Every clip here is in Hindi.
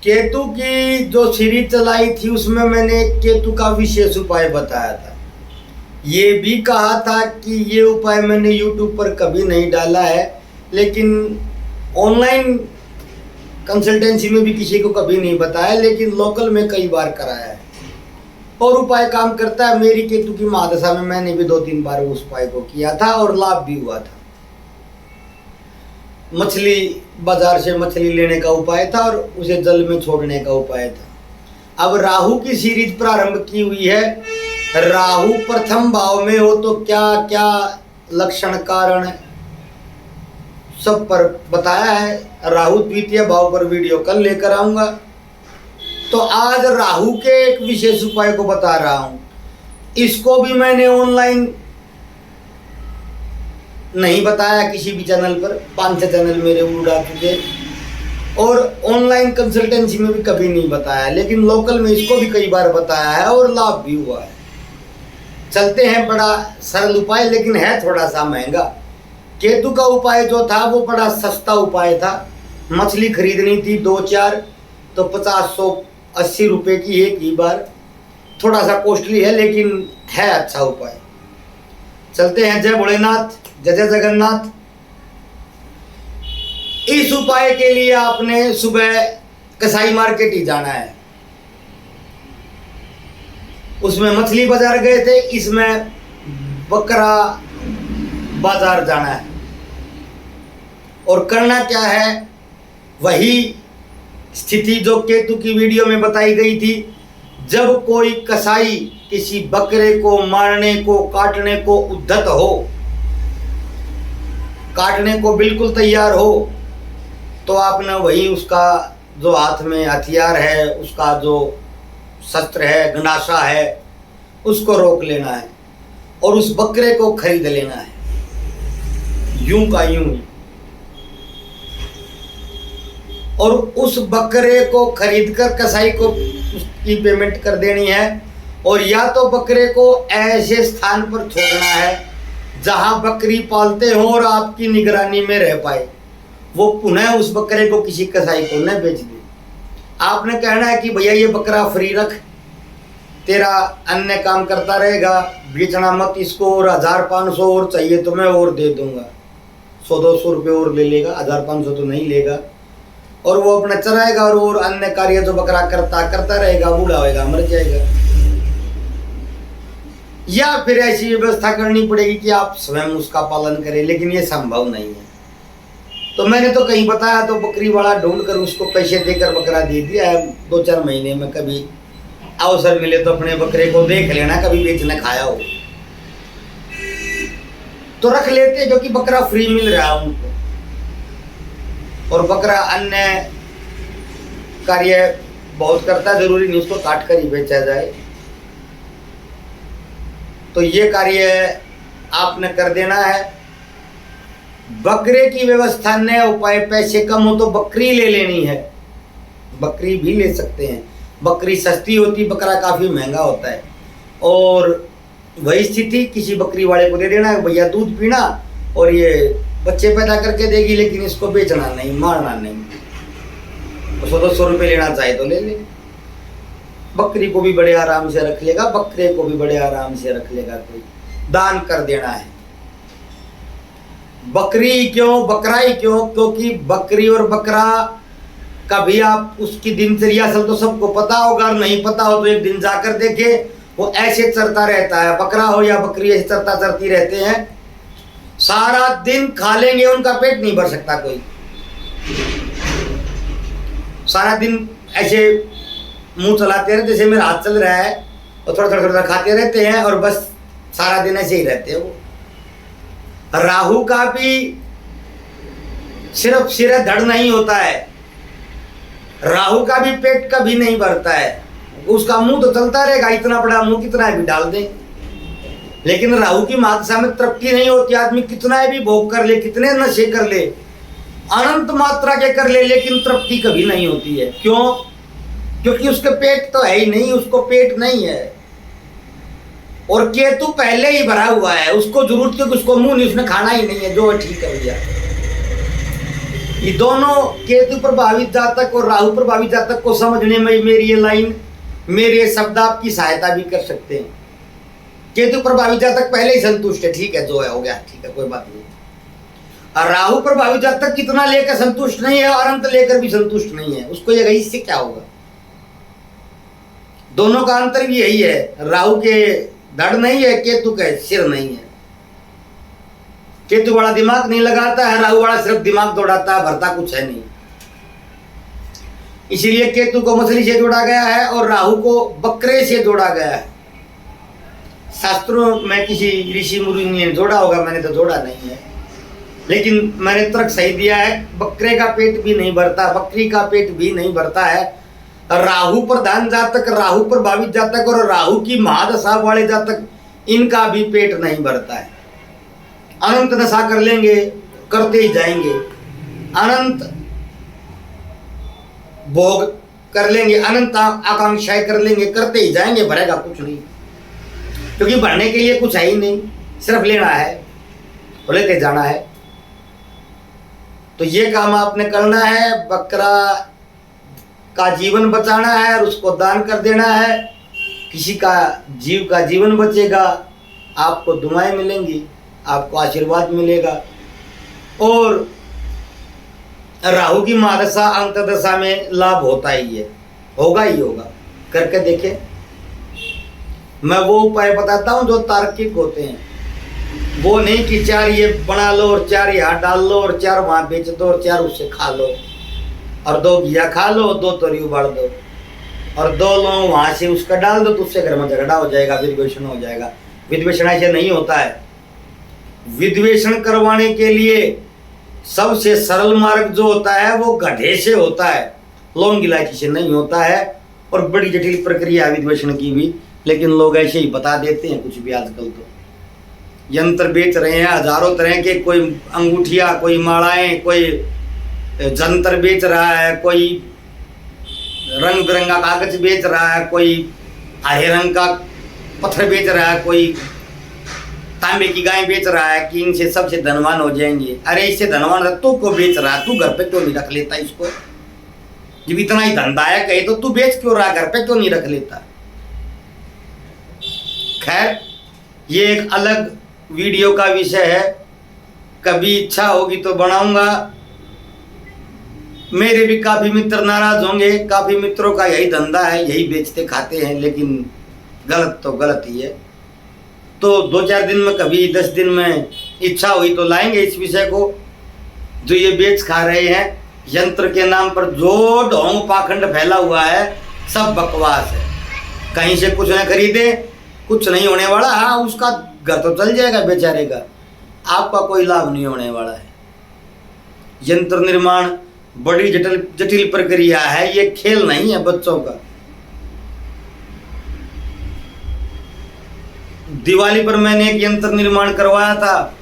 केतु की जो सीरीज चलाई थी उसमें मैंने केतु का विशेष उपाय बताया था। ये भी कहा था कि ये उपाय मैंने यूट्यूब पर कभी नहीं डाला है, लेकिन ऑनलाइन कंसल्टेंसी में भी किसी को कभी नहीं बताया, लेकिन लोकल में कई बार कराया है और उपाय काम करता है। मेरी केतु की महादशा में मैंने भी 2-3 बार उस उपाय को किया था और लाभ भी हुआ था। मछली बाजार से मछली लेने का उपाय था और उसे जल में छोड़ने का उपाय था। अब राहु की सीरीज प्रारंभ की हुई है। राहु प्रथम भाव में हो तो क्या क्या लक्षण कारण सब पर बताया है। राहु द्वितीय भाव पर वीडियो कल लेकर आऊंगा। तो आज राहु के एक विशेष उपाय को बता रहा हूं। इसको भी मैंने ऑनलाइन नहीं बताया किसी भी चैनल पर, 5-6 चैनल मेरे उड़ा चुके और ऑनलाइन कंसल्टेंसी में भी कभी नहीं बताया, लेकिन लोकल में इसको भी कई बार बताया है और लाभ भी हुआ है। चलते हैं, बड़ा सरल उपाय लेकिन है थोड़ा सा महंगा। केतु का उपाय जो था वो बड़ा सस्ता उपाय था। मछली खरीदनी थी 2-4 तो 50-180 रुपये की एक ही बार। थोड़ा सा कॉस्टली है लेकिन है अच्छा उपाय। चलते हैं। जय भोलेनाथ, जय जय जगन्नाथ। इस उपाय के लिए आपने सुबह कसाई मार्केट ही जाना है। उसमें मछली बाजार गए थे, इसमें बकरा बाजार जाना है। और करना क्या है, वही स्थिति जो केतु की वीडियो में बताई गई थी। जब कोई कसाई किसी बकरे को मारने को, काटने को उद्धत हो, काटने को बिल्कुल तैयार हो, तो आपने वही उसका जो हाथ में हथियार है, उसका जो शस्त्र है, गंडासा है, उसको रोक लेना है और उस बकरे को खरीद लेना है, यूं का यूं ही। और उस बकरे को खरीदकर कसाई को उसकी पेमेंट कर देनी है। और या तो बकरे को ऐसे स्थान पर छोड़ना है जहां बकरी पालते हो और आपकी निगरानी में रह पाए। वो पुनः उस बकरे को किसी कसाई को न बेच दे। आपने कहना है कि भैया ये बकरा फ्री रख, तेरा अन्य काम करता रहेगा, बेचना मत इसको, और 1500 और चाहिए तो मैं और दे दूंगा, 100-200 रुपये और ले लेगा, 1500 तो नहीं लेगा। और वो अपना चराएगा और अन्य कार्य जो बकरा करता रहेगा, बूढ़ा होएगा, मर जाएगा। या फिर ऐसी व्यवस्था करनी पड़ेगी कि आप स्वयं उसका पालन करें, लेकिन ये संभव नहीं है। तो मैंने तो कहीं बताया तो बकरी वाला ढूंढ कर उसको पैसे देकर बकरा दे दिया है। 2-4 महीने में कभी अवसर मिले तो अपने बकरे को देख लेना, कभी बेचने खाया हो तो रख लेते, क्योंकि बकरा फ्री मिल रहा है उनको। और बकरा अन्य कार्य बहुत करता है, जरूरी नहीं उसको काट कर ही बेचा जाए। तो ये कार्य आपने कर देना है। बकरे की व्यवस्था न उपाय, पैसे कम हो तो बकरी ले लेनी है, बकरी भी ले सकते हैं। बकरी सस्ती होती, बकरा काफ़ी महंगा होता है। और वही स्थिति किसी बकरी वाले को दे देना है, भैया दूध पीना और ये बच्चे पैदा करके देगी, लेकिन इसको बेचना नहीं, मारना नहीं। 100-200 रुपये लेना चाहे तो ले ले। बकरी को भी बड़े आराम से रख लेगा, बकरे को भी बड़े आराम से रख लेगा। कोई दान कर देना है। बकरी क्यों, बकरा ही क्यों? क्योंकि बकरी और बकरा कभी आप उसकी दिनचर्या असल तो सबको पता होगा, नहीं पता हो तो एक दिन जाकर देखे। वो ऐसे चरता रहता है, बकरा हो या बकरी ऐसे चरता चरती रहते हैं। सारा दिन खा लेंगे, उनका पेट नहीं भर सकता कोई। सारा दिन ऐसे मुंह चलाते रहते, जैसे मेरा हाथ चल रहा है, और थोड़ा थोड़ा खाते रहते हैं और बस सारा दिन ऐसे ही रहते हैं वो। राहु का भी सिर्फ सिर धड़ नहीं होता है, राहु का भी पेट कभी नहीं भरता है। उसका मुंह तो चलता रहेगा, इतना बड़ा मुंह कितना भी डाल दें, लेकिन राहु की मात्रा में तृप्ति नहीं होती। आदमी कितना भी भोग कर ले, कितने नशे कर ले, अनंत मात्रा के कर ले, लेकिन तृप्ति कभी नहीं होती है। क्यों? क्योंकि उसके पेट तो है ही नहीं, उसको पेट नहीं है। और केतु पहले ही भरा हुआ है, उसको जरूरत क्योंकि उसको मुंह नहीं, उसने खाना ही नहीं है। जो ठीक है भैया, ये दोनों केतु प्रभावित जातक और राहु प्रभावित जातक को समझने में मेरी ये लाइन, मेरे शब्द आपकी सहायता भी कर सकते हैं। केतु प्रभावित जातक पहले ही संतुष्ट है, ठीक है, जो है हो गया, ठीक है, कोई बात नहीं। और राहु प्रभावित जातक कितना लेकर संतुष्ट नहीं है और अनंत लेकर भी संतुष्ट नहीं है, उसको ये इससे क्या होगा। दोनों का अंतर भी यही है, राहु के धड़ नहीं है, केतु के सिर नहीं है। केतु बड़ा दिमाग नहीं लगाता है, राहु बड़ा सिर्फ दिमाग दौड़ाता है, भरता कुछ है नहीं। इसलिए केतु को मछली से जोड़ा गया है और राहु को बकरे से जोड़ा गया है। शास्त्रों में किसी ऋषि मुनि ने जोड़ा होगा, मैंने तो जोड़ा नहीं है, लेकिन मैंने तर्क सही दिया है। बकरे का पेट भी नहीं भरता, बकरी का पेट भी नहीं भरता है। राहु प्रधान जातक, राहु प्रभावित जातक और राहु की महादशा वाले जातक, इनका भी पेट नहीं भरता है। अनंत नशा कर लेंगे, करते ही जाएंगे, अनंत भोग कर लेंगे, अनंत आकांक्षाएं कर लेंगे, करते ही जाएंगे, भरेगा कुछ नहीं, क्योंकि भरने के लिए कुछ है ही नहीं, सिर्फ लेना है और लेते जाना है। तो ये काम आपने करना है, बकरा का जीवन बचाना है और उसको दान कर देना है। किसी का जीव का जीवन बचेगा, आपको दुआएं मिलेंगी, आपको आशीर्वाद मिलेगा। और राहु की महादशा अंतदशा में लाभ होता ही है, होगा ही होगा, करके देखें। मैं वो उपाय बताता हूँ जो तार्किक होते हैं, वो नहीं कि 4 ये बना लो और 4 यहाँ डाल लो और 4 वहाँ बेच दो और 4 उससे खा लो और 2 घिया खा लो, 2 तोरी उबाल दो और 2 लोग वहाँ से उसका डाल दो, तो उससे घर में झगड़ा हो जाएगा, विद्वेषण हो जाएगा। विद्वेषण ऐसे नहीं होता है। विद्वेषण करवाने के लिए सबसे सरल मार्ग जो होता है वो गधे से होता है, लौंग इलायची से नहीं होता है। और बड़ी जटिल प्रक्रिया है विद्वेषण की भी, लेकिन लोग ऐसे ही बता देते हैं कुछ भी। आजकल तो यंत्र बेच रहे हैं हजारों तरह के, कोई अंगूठिया, कोई मालाएं, कोई जंतर बेच रहा है, कोई रंग बिरंगा कागज बेच रहा है, कोई हरे रंग का पत्थर बेच रहा है, कोई तांबे की गाय बेच रहा है कि इनसे सबसे धनवान हो जाएंगे। अरे इससे धनवान तू को बेच रहा है, तू घर पे क्यों नहीं रख लेता इसको? जब इतना ही धनदायक है तो तू बेच क्यों रहा, घर पे क्यों नहीं रख लेता? खैर, ये एक अलग वीडियो का विषय है, कभी इच्छा होगी तो बनाऊंगा। मेरे भी काफ़ी मित्र नाराज होंगे, काफ़ी मित्रों का यही धंधा है, यही बेचते खाते हैं, लेकिन गलत तो गलत ही है। तो 2-4 दिन में, कभी 10 दिन में इच्छा हुई तो लाएंगे इस विषय को। जो ये बेच खा रहे हैं यंत्र के नाम पर, जो ढोंग पाखंड फैला हुआ है, सब बकवास है। कहीं से कुछ न खरीदे, कुछ नहीं होने वाला। हाँ, उसका घर तो चल जाएगा बेचारे का, आपका कोई लाभ नहीं होने वाला है। यंत्र निर्माण बड़ी जटिल प्रक्रिया है, ये खेल नहीं है बच्चों का। दिवाली पर मैंने एक यंत्र निर्माण करवाया था,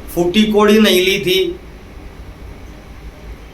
फूटी कोड़ी नहीं ली थी,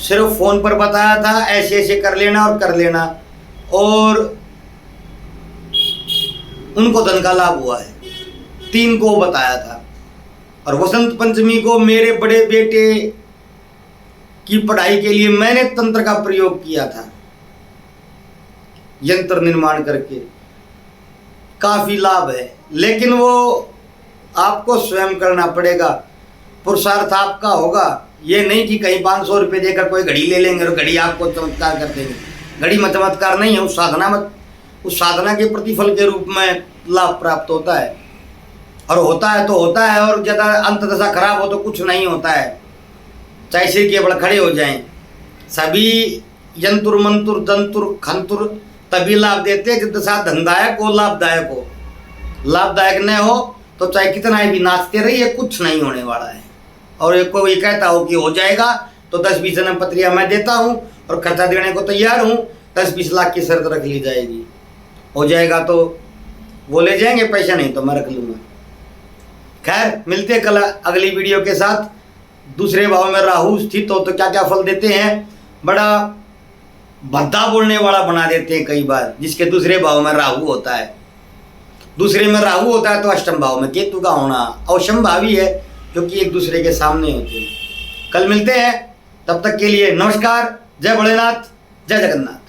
सिर्फ फोन पर बताया था ऐसे ऐसे कर लेना और कर लेना, और उनको धन का लाभ हुआ है। 3 को बताया था। और वसंत पंचमी को मेरे बड़े बेटे की पढ़ाई के लिए मैंने तंत्र का प्रयोग किया था, यंत्र निर्माण करके। काफी लाभ है, लेकिन वो आपको स्वयं करना पड़ेगा, पुरुषार्थ आपका होगा। ये नहीं कि कहीं 500 रुपये देकर कोई घड़ी ले लेंगे और घड़ी आपको चमत्कार कर देंगे। घड़ी में चमत्कार नहीं है, उस साधना के प्रतिफल के रूप में लाभ प्राप्त होता है। और होता है तो होता है, और ज़्यादा अंतदशा खराब हो तो कुछ नहीं होता है, चाहे सिर के बल खड़े हो जाएं। सभी यंतुर मंतुर दंतुर खंतुर तभी लाभ देते हैं जब दशा धनदायक हो, लाभदायक हो। लाभदायक न हो तो चाहे कितना भी नाचते रहिए, कुछ नहीं होने वाला है। और एक कोई कहता हो कि हो जाएगा तो 10-20 जन्म पत्रियाँ मैं देता हूँ और खर्चा देने को तैयार हूँ, 10-20 लाख की शर्त रख ली जाएगी। हो जाएगा तो वो ले जाएंगे, पैसा नहीं तो मैं रख लूँगा। खैर, मिलते हैं कल अगली वीडियो के साथ। दूसरे भाव में राहु स्थित हो तो क्या क्या फल देते हैं, बड़ा भद्दा बोलने वाला बना देते हैं कई बार। जिसके दूसरे भाव में राहु होता है, दूसरे में राहु होता है तो अष्टम भाव में केतु का होना अवश्यंभावी है, क्योंकि एक दूसरे के सामने होते हैं। कल मिलते हैं, तब तक के लिए नमस्कार। जय भोलेनाथ, जय जगन्नाथ।